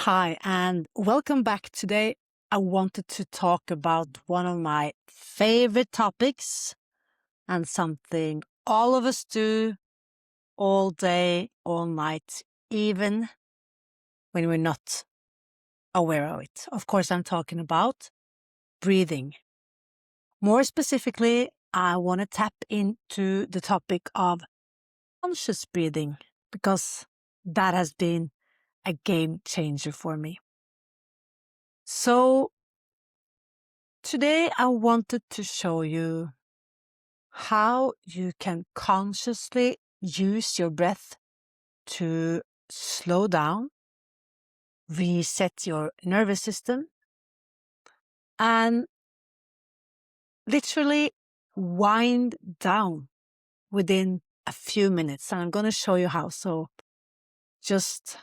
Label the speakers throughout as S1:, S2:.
S1: Hi, and welcome back. Today, I wanted to talk about one of my favorite topics and something all of us do all day, all night, even when we're not aware of it. Of course, I'm talking about breathing. More specifically, I want to tap into the topic of conscious breathing because that has been a game changer for me. So, today I wanted to show you how you can consciously use your breath to slow down, reset your nervous system, and literally wind down within a few minutes. And I'm going to show you how. So just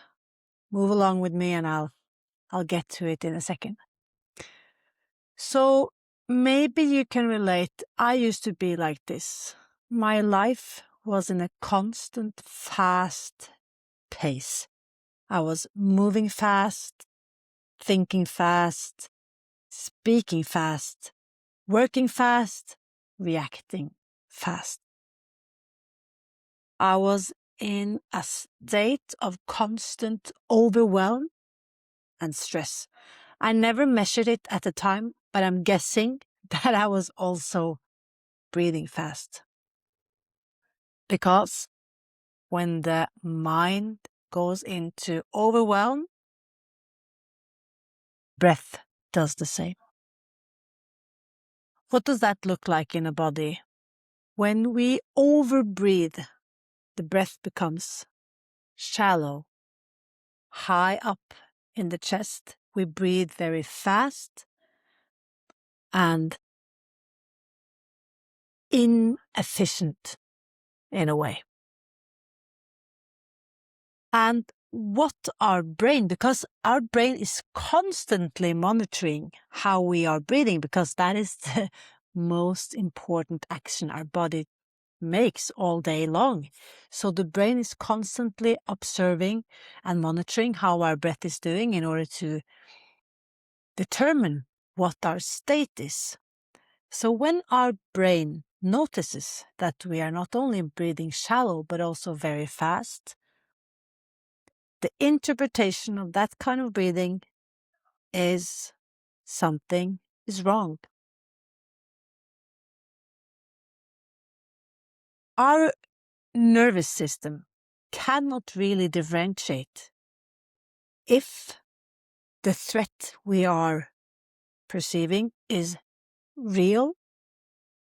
S1: move along with me and I'll get to it in a second. So maybe you can relate. I used to be like this. My life was in a constant fast pace. I was moving fast, thinking fast, speaking fast, working fast, reacting fast. I was in a state of constant overwhelm and stress. I never measured it at the time, but I'm guessing that I was also breathing fast. Because when the mind goes into overwhelm, breath does the same. What does that look like in a body? When we overbreathe, the breath becomes shallow, high up in the chest. We breathe very fast and inefficient in a way. And what our brain, because our brain is constantly monitoring how we are breathing, because that is the most important action our body makes all day long. So the brain is constantly observing and monitoring how our breath is doing in order to determine what our state is. So when our brain notices that we are not only breathing shallow but also very fast, the interpretation of that kind of breathing is something is wrong. Our nervous system cannot really differentiate if the threat we are perceiving is real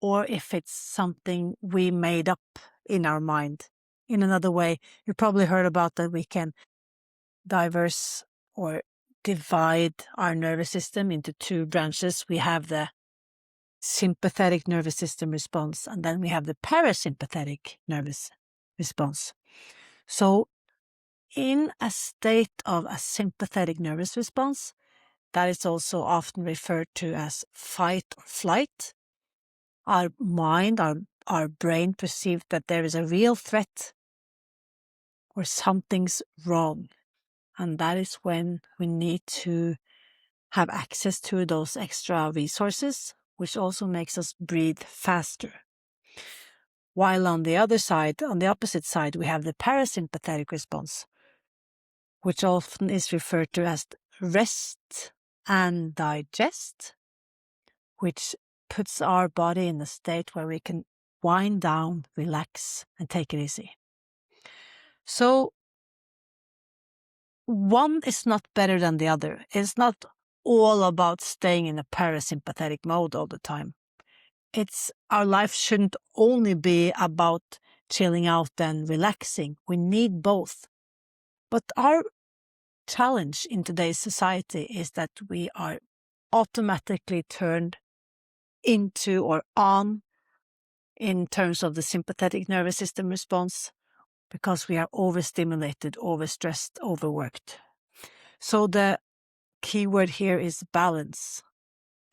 S1: or if it's something we made up in our mind. In another way, you probably heard about that we can diverse or divide our nervous system into two branches. We have the sympathetic nervous system response, and then we have the parasympathetic nervous response. So in a state of a sympathetic nervous response, that is also often referred to as fight or flight. Our mind, our brain perceives that there is a real threat or something's wrong. And that is when we need to have access to those extra resources, which also makes us breathe faster. While on the other side, on the opposite side, we have the parasympathetic response, which often is referred to as rest and digest, which puts our body in a state where we can wind down, relax, and take it easy. So one is not better than the other. It's not all about staying in a parasympathetic mode all the time. Our life shouldn't only be about chilling out and relaxing. We need both. But our challenge in today's society is that we are automatically turned into or on in terms of the sympathetic nervous system response because we are overstimulated, overstressed, overworked. So the key word here is balance,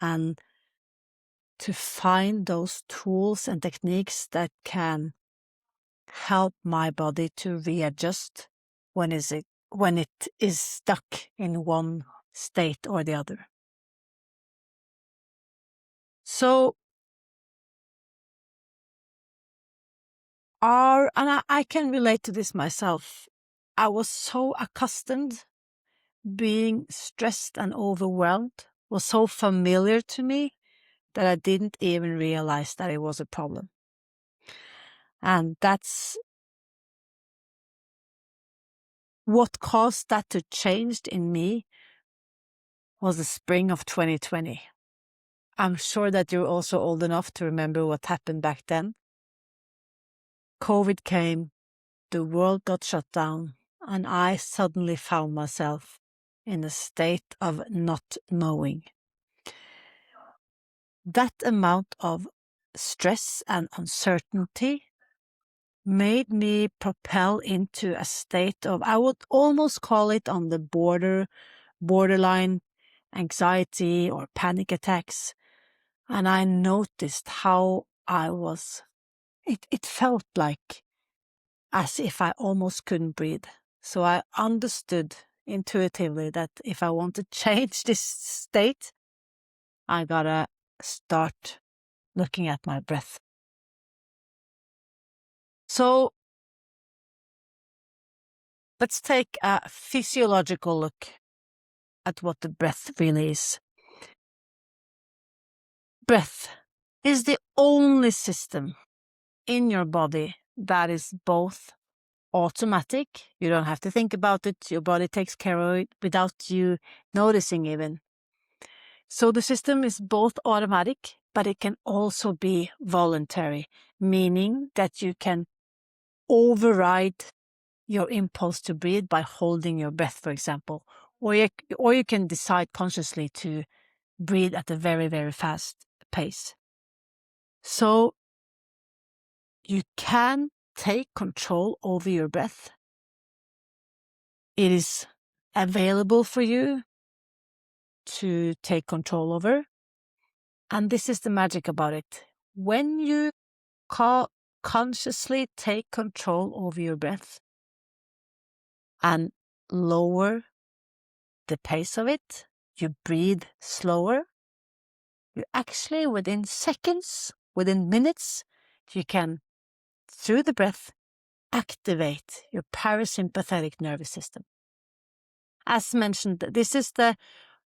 S1: and to find those tools and techniques that can help my body to readjust when when it is stuck in one state or the other. So I can relate to this myself. I was so accustomed being stressed and overwhelmed, was so familiar to me that I didn't even realize that it was a problem. And that's what caused that to change in me was the spring of 2020. I'm sure that you're also old enough to remember what happened back then. COVID came, the world got shut down, and I suddenly found myself in a state of not knowing. That amount of stress and uncertainty made me propel into a state of, I would almost call it on the borderline anxiety or panic attacks. And I noticed how it felt like as if I almost couldn't breathe. So I understood intuitively that if I want to change this state, I gotta start looking at my breath. So let's take a physiological look at what the breath really is. Breath is the only system in your body that is both automatic, you don't have to think about it, your body takes care of it without you noticing even. So the system is both automatic, but it can also be voluntary, meaning that you can override your impulse to breathe by holding your breath, for example, or you can decide consciously to breathe at a very, very fast pace. So you can take control over your breath. It is available for you to take control over. And this is the magic about it. When you consciously take control over your breath and lower the pace of it, you breathe slower, you actually within seconds, within minutes, you can, through the breath, activate your parasympathetic nervous system. As mentioned, this is the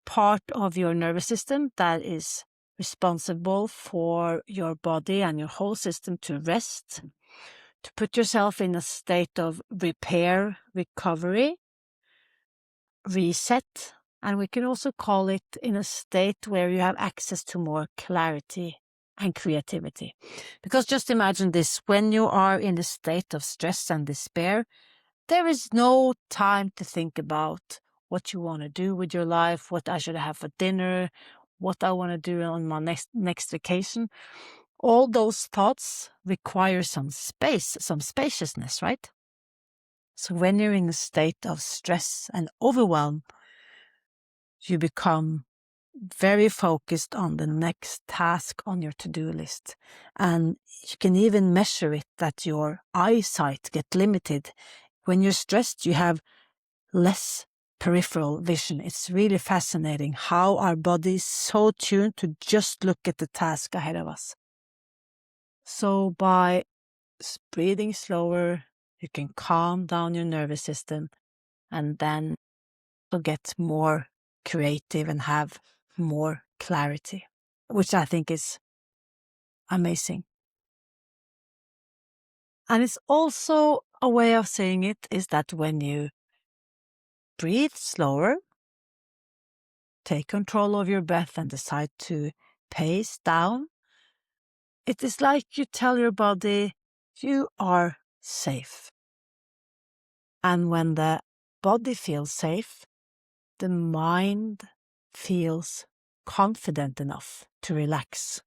S1: part of your nervous system that is responsible for your body and your whole system to rest, to put yourself in a state of repair, recovery, reset, and we can also call it in a state where you have access to more clarity and creativity. Because just imagine this, when you are in a state of stress and despair, there is no time to think about what you want to do with your life, what I should have for dinner, what I want to do on my next vacation. All those thoughts require some space, some spaciousness, right? So when you're in a state of stress and overwhelm, you become very focused on the next task on your to-do list. And you can even measure it that your eyesight gets limited. When you're stressed, you have less peripheral vision. It's really fascinating how our body is so tuned to just look at the task ahead of us. So by breathing slower, you can calm down your nervous system and then get more creative and have more clarity, which I think is amazing. And it's also a way of saying it is that when you breathe slower, take control of your breath and decide to pace down, it is like you tell your body you are safe. And when the body feels safe, the mind feels confident enough to relax.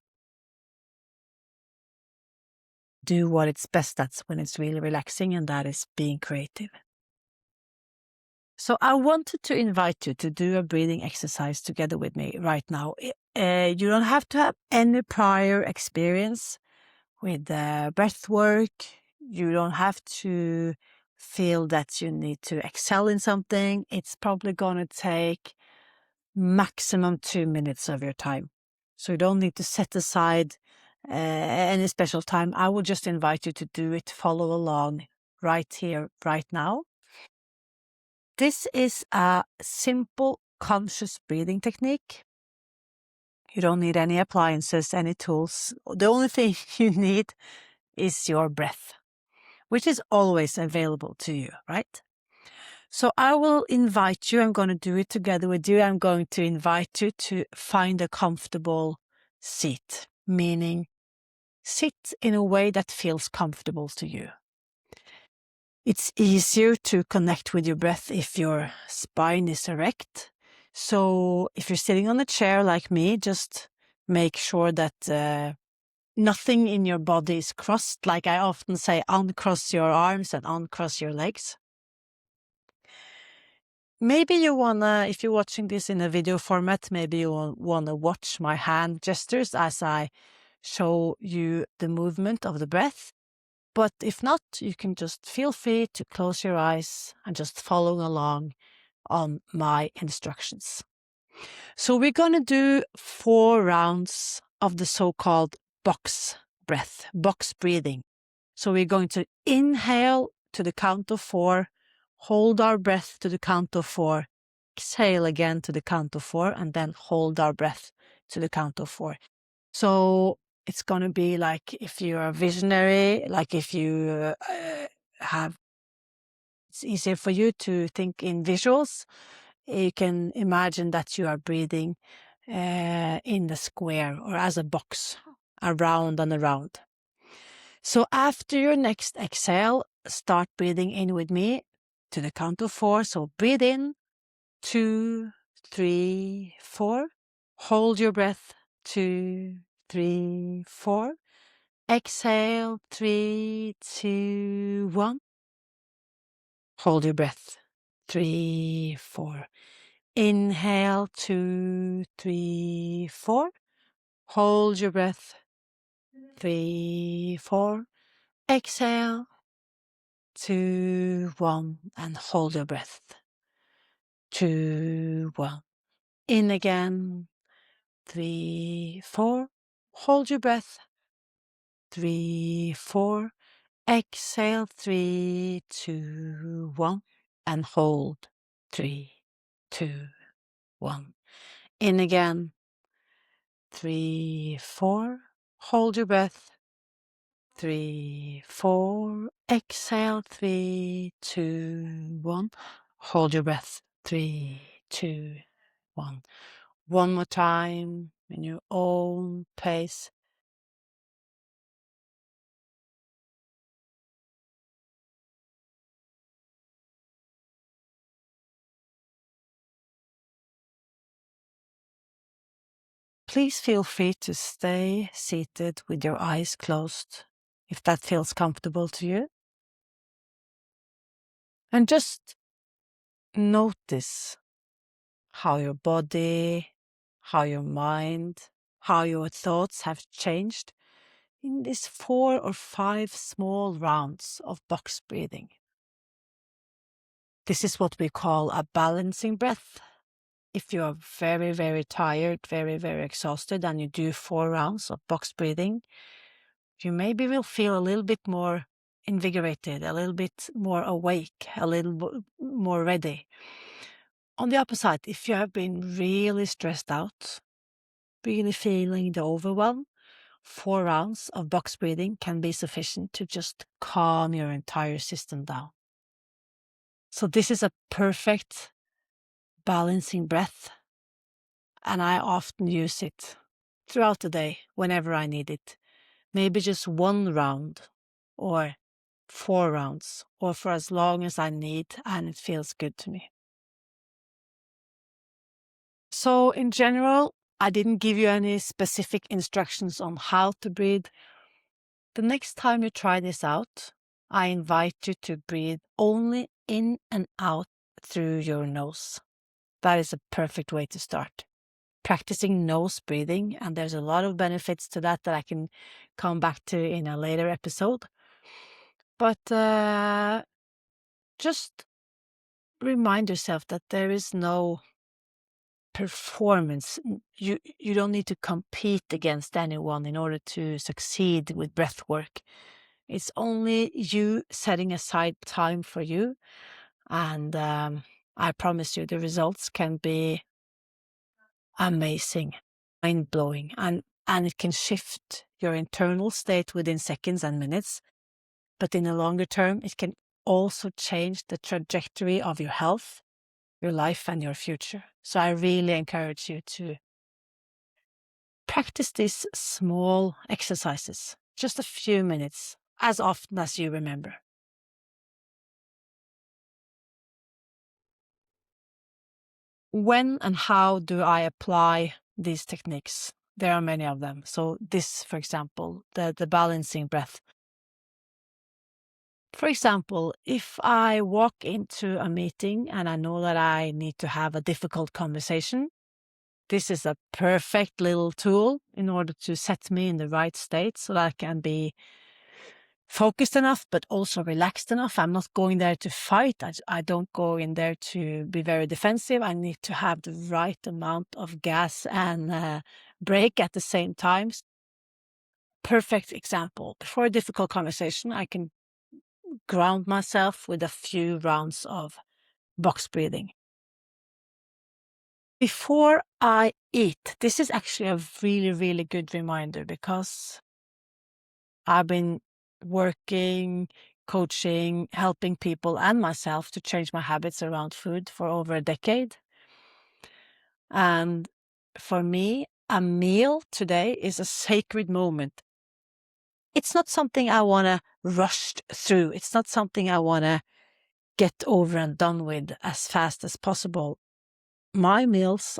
S1: Do what it's best at when it's really relaxing, and that is being creative. So I wanted to invite you to do a breathing exercise together with me right now. You don't have to have any prior experience with breathwork. You don't have to feel that you need to excel in something, it's probably going to take maximum 2 minutes of your time. So you don't need to set aside any special time. I will just invite you to do it, follow along right here, right now. This is a simple conscious breathing technique. You don't need any appliances, any tools. The only thing you need is your breath, which is always available to you, right? So I will invite you, I'm going to do it together with you. I'm going to invite you to find a comfortable seat, meaning sit in a way that feels comfortable to you. It's easier to connect with your breath if your spine is erect. So if you're sitting on a chair like me, just make sure that nothing in your body is crossed. Like I often say, uncross your arms and uncross your legs. Maybe you wanna, if you're watching this in a video format, maybe you wanna watch my hand gestures as I show you the movement of the breath. But if not, you can just feel free to close your eyes and just follow along on my instructions. So we're gonna do 4 rounds of the so-called box breath, box breathing. So we're going to inhale to the count of 4, hold our breath to the count of 4, exhale again to the count of 4, and then hold our breath to the count of 4. So it's going to be like if you're a visionary, like if you it's easier for you to think in visuals. You can imagine that you are breathing in the square or as a box, around and around. So after your next exhale, start breathing in with me to the count of 4. So breathe in, 2, 3, 4. Hold your breath, 2, 3, 4. Exhale, 3, 2, 1. Hold your breath, 3, 4. Inhale, 2, 3, 4. Hold your breath, 3, 4. Exhale, 2, 1, and hold your breath. 2, 1. In again, 3, 4. Hold your breath. 3, 4. Exhale, 3, 2, 1, and hold. 3, 2, 1. In again, 3, 4. Hold your breath. 3, 4. Exhale, 3, 2, 1. Hold your breath. 3, 2, 1. One more time in your own pace. Please feel free to stay seated with your eyes closed if that feels comfortable to you. And just notice how your body, how your mind, how your thoughts have changed in these 4 or 5 small rounds of box breathing. This is what we call a balancing breath. If you are very, very tired, very, very exhausted, and you do 4 rounds of box breathing, you maybe will feel a little bit more invigorated, a little bit more awake, a little more ready. On the opposite, if you have been really stressed out, really feeling the overwhelm, 4 rounds of box breathing can be sufficient to just calm your entire system down. So this is a perfect balancing breath, and I often use it throughout the day whenever I need it. Maybe just 1 round or 4 rounds, or for as long as I need and it feels good to me. So in general, I didn't give you any specific instructions on how to breathe. The next time you try this out, I invite you to breathe only in and out through your nose. That is a perfect way to start. Practicing nose breathing, and there's a lot of benefits to that I can come back to in a later episode. But just remind yourself that there is no performance. You don't need to compete against anyone in order to succeed with breath work. It's only you setting aside time for you, and I promise you the results can be amazing, mind-blowing, and it can shift your internal state within seconds and minutes. But in the longer term, it can also change the trajectory of your health, your life, and your future. So I really encourage you to practice these small exercises, just a few minutes, as often as you remember. When and how do I apply these techniques? There are many of them. So this, for example, the balancing breath. For example, if I walk into a meeting and I know that I need to have a difficult conversation, this is a perfect little tool in order to set me in the right state so that I can be focused enough, but also relaxed enough. I'm not going there to fight. I don't go in there to be very defensive. I need to have the right amount of gas and brake at the same time. Perfect example. Before a difficult conversation, I can ground myself with a few rounds of box breathing. Before I eat, this is actually a really, really good reminder because I've been working, coaching, helping people and myself to change my habits around food for over a decade. And for me, a meal today is a sacred moment. It's not something I want to rush through. It's not something I want to get over and done with as fast as possible. My meals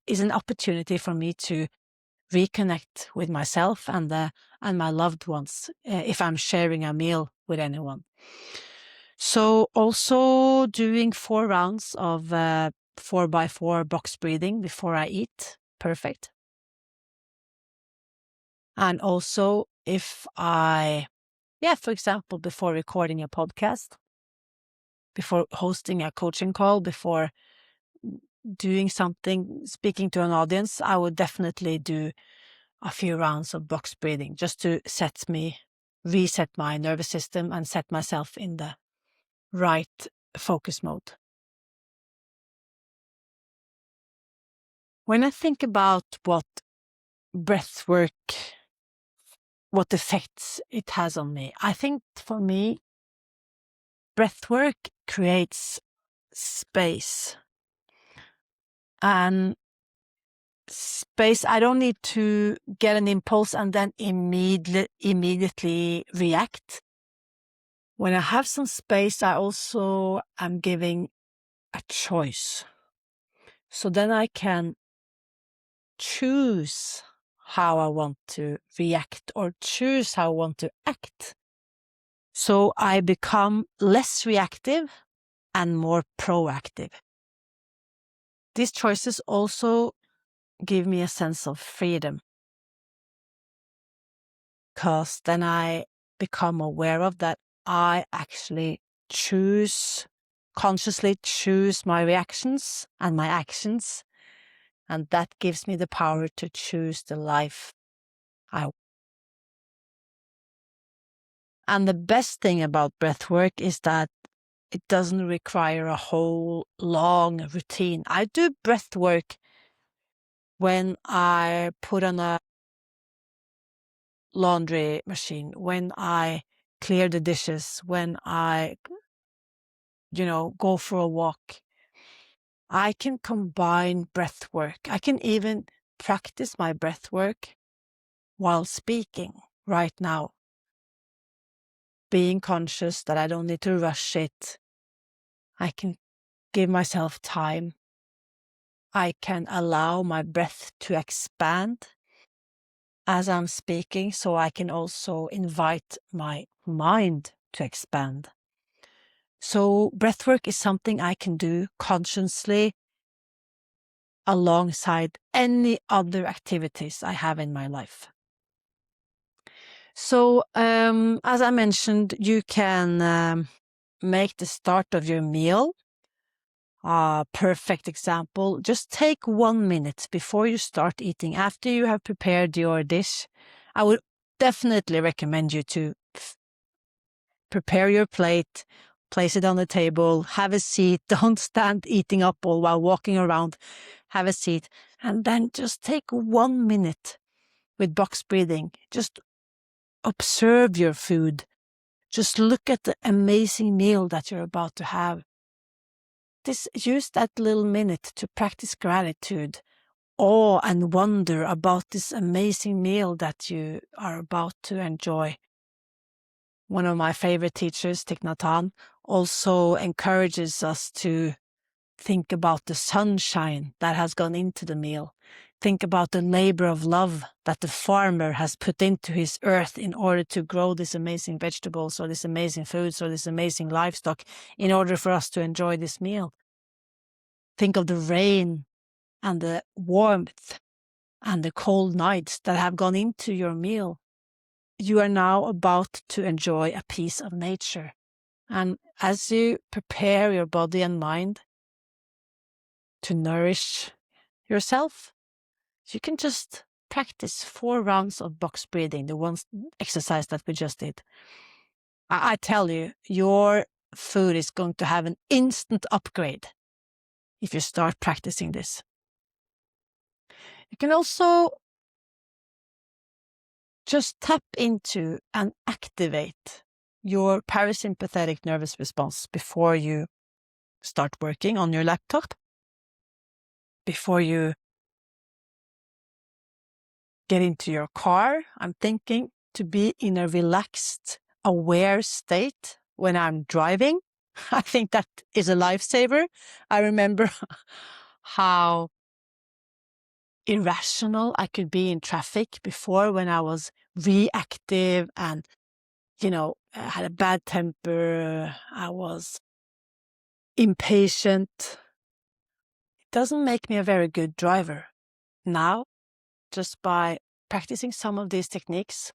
S1: is an opportunity for me to reconnect with myself and my loved ones if I'm sharing a meal with anyone. So also doing 4 rounds of 4x4 box breathing before I eat, perfect. And also if for example, before recording a podcast, before hosting a coaching call, before doing something, speaking to an audience, I would definitely do a few rounds of box breathing just to reset my nervous system and set myself in the right focus mode. When I think about what effects it has on me, I think for me, breathwork creates space. And space, I don't need to get an impulse and then immediately react. When I have some space, I also am giving a choice. So then I can choose how I want to react or choose how I want to act. So I become less reactive and more proactive. These choices also give me a sense of freedom, because then I become aware of that I actually consciously choose my reactions and my actions, and that gives me the power to choose the life I want. And the best thing about breathwork is that it doesn't require a whole long routine. I do breathwork when I put on a laundry machine, when I clear the dishes, when I, go for a walk. I can combine breathwork. I can even practice my breathwork while speaking right now, being conscious that I don't need to rush it. I can give myself time. I can allow my breath to expand as I'm speaking, so I can also invite my mind to expand. So breathwork is something I can do consciously alongside any other activities I have in my life. So as I mentioned, you can make the start of your meal a perfect example. Just take 1 minute before you start eating. After you have prepared your dish, I would definitely recommend you to prepare your plate, place it on the table, have a seat. Don't stand eating up all while walking around. Have a seat, and then just take 1 minute with box breathing. Just observe your food. Just look at the amazing meal that you're about to have. Use that little minute to practice gratitude, awe and wonder about this amazing meal that you are about to enjoy. One of my favorite teachers, Thich Nhat Hanh, also encourages us to think about the sunshine that has gone into the meal. Think about the labor of love that the farmer has put into his earth in order to grow these amazing vegetables or this amazing foods or this amazing livestock in order for us to enjoy this meal. Think of the rain and the warmth and the cold nights that have gone into your meal. You are now about to enjoy a piece of nature. And as you prepare your body and mind to nourish yourself, you can just practice 4 rounds of box breathing, the one exercise that we just did. I tell you, your food is going to have an instant upgrade if you start practicing this. You can also just tap into and activate your parasympathetic nervous response before you start working on your laptop, before you get into your car. I'm thinking to be in a relaxed, aware state when I'm driving. I think that is a lifesaver. I remember how irrational I could be in traffic before when I was reactive and, I had a bad temper. I was impatient. It doesn't make me a very good driver. Now, just by practicing some of these techniques,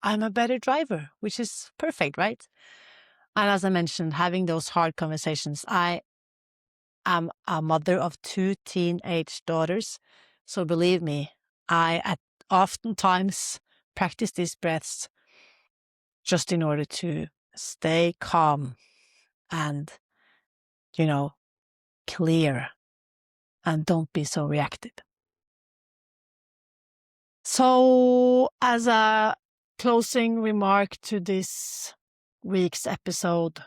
S1: I'm a better driver, which is perfect, right? And as I mentioned, having those hard conversations. I am a mother of 2 teenage daughters, so believe me, I oftentimes practice these breaths just in order to stay calm and, clear and don't be so reactive. So, as a closing remark to this week's episode,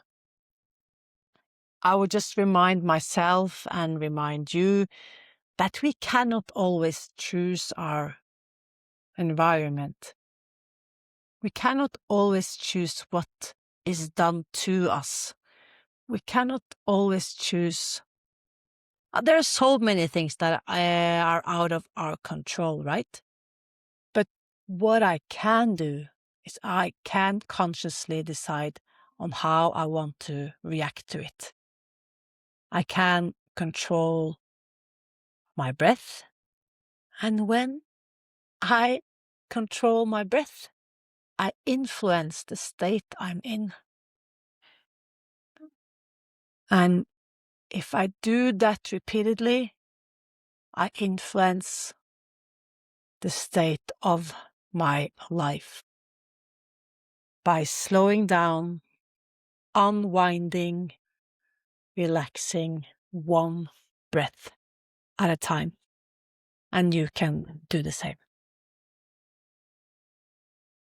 S1: I would just remind myself and remind you that we cannot always choose our environment. We cannot always choose what is done to us. We cannot always choose. There are so many things that are out of our control, right? But what I can do is I can consciously decide on how I want to react to it. I can control my breath, and when I control my breath, I influence the state I'm in. And if I do that repeatedly, I influence the state of my life by slowing down, unwinding, relaxing one breath at a time. And you can do the same.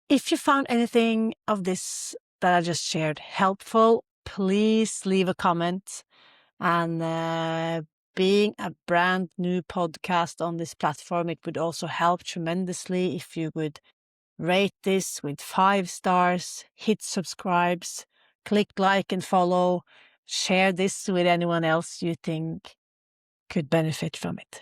S1: If you found anything of this that I just shared helpful, please leave a comment. And being a brand new podcast on this platform, it would also help tremendously if you would rate this with 5 stars, hit subscribes, click like and follow, share this with anyone else you think could benefit from it.